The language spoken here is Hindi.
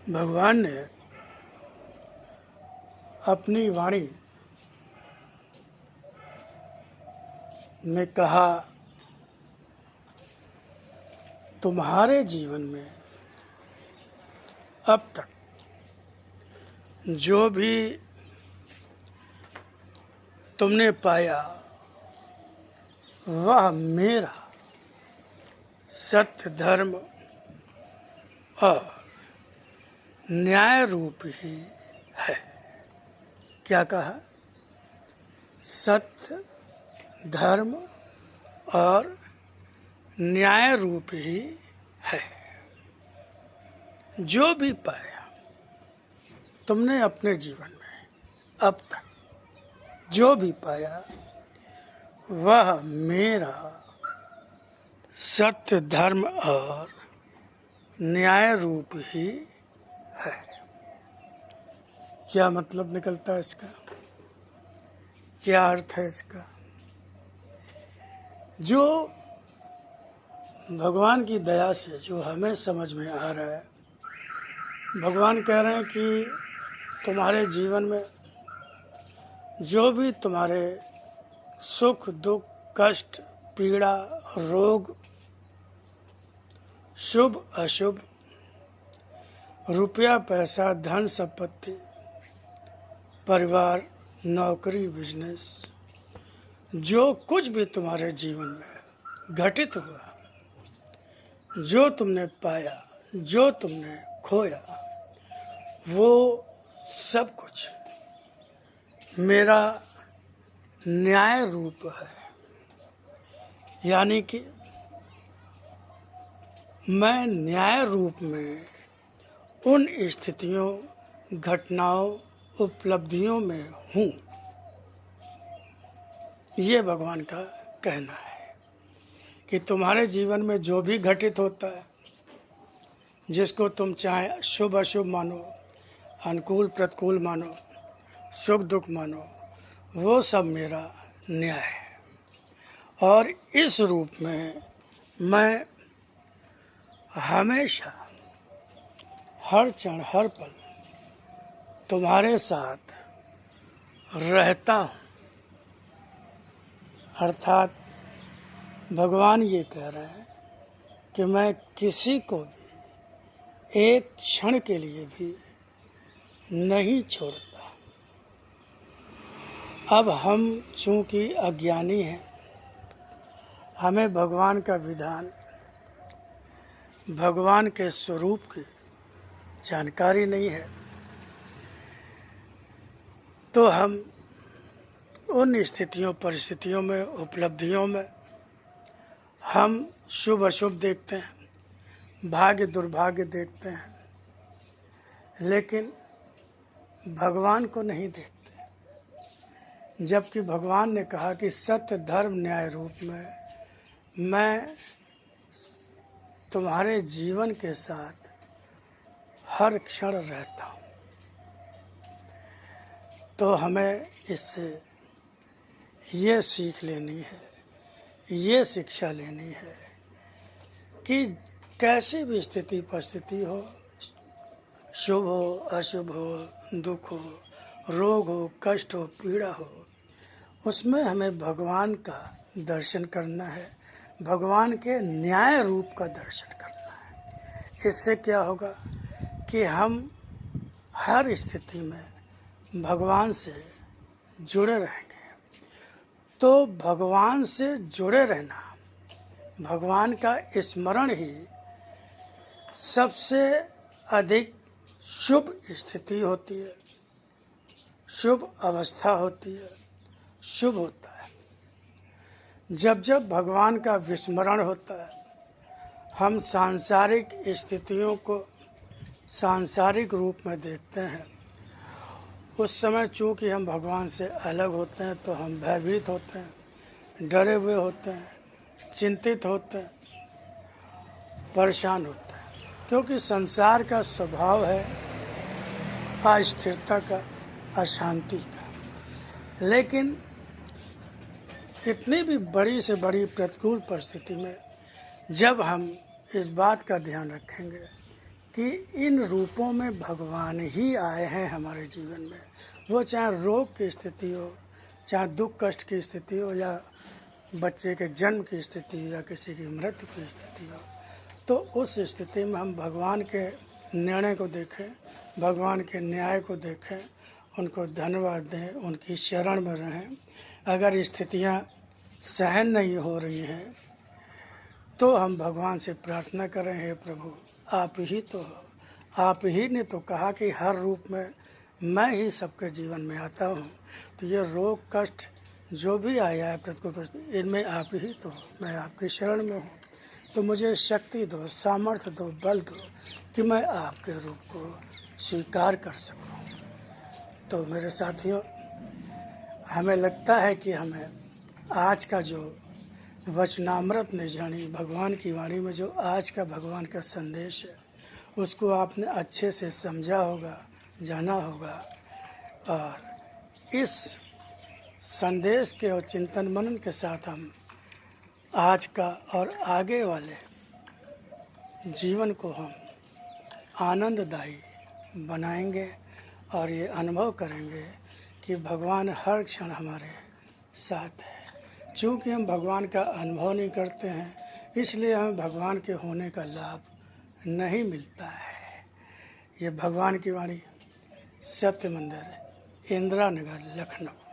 भगवान ने अपनी वाणी में कहा, तुम्हारे जीवन में अब तक जो भी तुमने पाया वह मेरा सत्य, धर्म और न्याय रूप ही है। क्या कहा? सत्य, धर्म और न्याय रूप ही है। जो भी पाया तुमने अपने जीवन में अब तक, जो भी पाया वह मेरा सत्य, धर्म और न्याय रूप ही है। क्या मतलब निकलता है इसका? क्या अर्थ है इसका? जो भगवान की दया से जो हमें समझ में आ रहा है, भगवान कह रहे हैं कि तुम्हारे जीवन में जो भी तुम्हारे सुख, दुख, कष्ट, पीड़ा, रोग, शुभ अशुभ, रुपया पैसा, धन संपत्ति, परिवार, नौकरी, बिजनेस, जो कुछ भी तुम्हारे जीवन में घटित हुआ, जो तुमने पाया, जो तुमने खोया, वो सब कुछ मेरा न्याय रूप है। यानी कि मैं न्याय रूप में उन स्थितियों, घटनाओं, उपलब्धियों में हूँ। ये भगवान का कहना है कि तुम्हारे जीवन में जो भी घटित होता है, जिसको तुम चाहे शुभ अशुभ मानो, अनुकूल प्रतिकूल मानो, सुख दुख मानो, वो सब मेरा न्याय है। और इस रूप में मैं हमेशा, हर क्षण, हर पल तुम्हारे साथ रहता हूँ। अर्थात भगवान ये कह रहे हैं कि मैं किसी को भी एक क्षण के लिए भी नहीं छोड़ता। अब हम चूँकि अज्ञानी हैं, हमें भगवान का विधान, भगवान के स्वरूप की जानकारी नहीं है, तो हम उन स्थितियों, परिस्थितियों में, उपलब्धियों में हम शुभ अशुभ देखते हैं, भाग्य दुर्भाग्य देखते हैं, लेकिन भगवान को नहीं देखते। जबकि भगवान ने कहा कि सत्य, धर्म, न्याय रूप में मैं तुम्हारे जीवन के साथ हर क्षण रहता हूँ। तो हमें इससे ये सीख लेनी है, ये शिक्षा लेनी है कि कैसी भी स्थिति परिस्थिति हो, शुभ हो, अशुभ हो, दुख हो, रोग हो, कष्ट हो, पीड़ा हो, उसमें हमें भगवान का दर्शन करना है, भगवान के न्याय रूप का दर्शन करना है। इससे क्या होगा कि हम हर स्थिति में भगवान से जुड़े रहेंगे। तो भगवान से जुड़े रहना, भगवान का स्मरण ही सबसे अधिक शुभ स्थिति होती है, शुभ अवस्था होती है, शुभ होता है। जब जब भगवान का विस्मरण होता है, हम सांसारिक स्थितियों को सांसारिक रूप में देखते हैं। उस समय चूँकि हम भगवान से अलग होते हैं तो हम भयभीत होते हैं, डरे हुए होते हैं, चिंतित होते हैं, परेशान होते हैं, क्योंकि संसार का स्वभाव है अस्थिरता का, अशांति का। लेकिन कितनी भी बड़ी से बड़ी प्रतिकूल परिस्थिति में जब हम इस बात का ध्यान रखेंगे कि इन रूपों में भगवान ही आए हैं हमारे जीवन में। वो चाहे रोग की स्थिति हो, चाहे दुख कष्ट की स्थिति हो, या बच्चे के जन्म की स्थिति हो, या किसी की मृत्यु की स्थिति हो, तो उस स्थिति में हम भगवान के निर्णय को देखें, भगवान के न्याय को देखें, उनको धन्यवाद दें, उनकी शरण में रहें। अगर स्थितियाँ सहन नहीं हो रही हैं तो हम भगवान से प्रार्थना करें, हे प्रभु आप ही तो हो, आप ही ने तो कहा कि हर रूप में मैं ही सबके जीवन में आता हूँ। तो ये रोग कष्ट जो भी आया है प्रतिकूल परिस्थिति, इनमें आप ही तो हो, मैं आपकी शरण में हूँ। तो मुझे शक्ति दो, सामर्थ्य दो, बल दो कि मैं आपके रूप को स्वीकार कर सकूँ। तो मेरे साथियों, हमें लगता है कि हमें आज का जो वचनामृत निर्झरणी भगवान की वाणी में जो आज का भगवान का संदेश है, उसको आपने अच्छे से समझा होगा, जाना होगा, और इस संदेश के और चिंतन मनन के साथ हम आज का और आगे वाले जीवन को हम आनंददायी बनाएंगे और ये अनुभव करेंगे कि भगवान हर क्षण हमारे साथ है। चूँकि हम भगवान का अनुभव नहीं करते हैं, इसलिए हमें भगवान के होने का लाभ नहीं मिलता है। ये भगवान की वाणी, सत्य मंदिर, इंदिरा नगर, लखनऊ।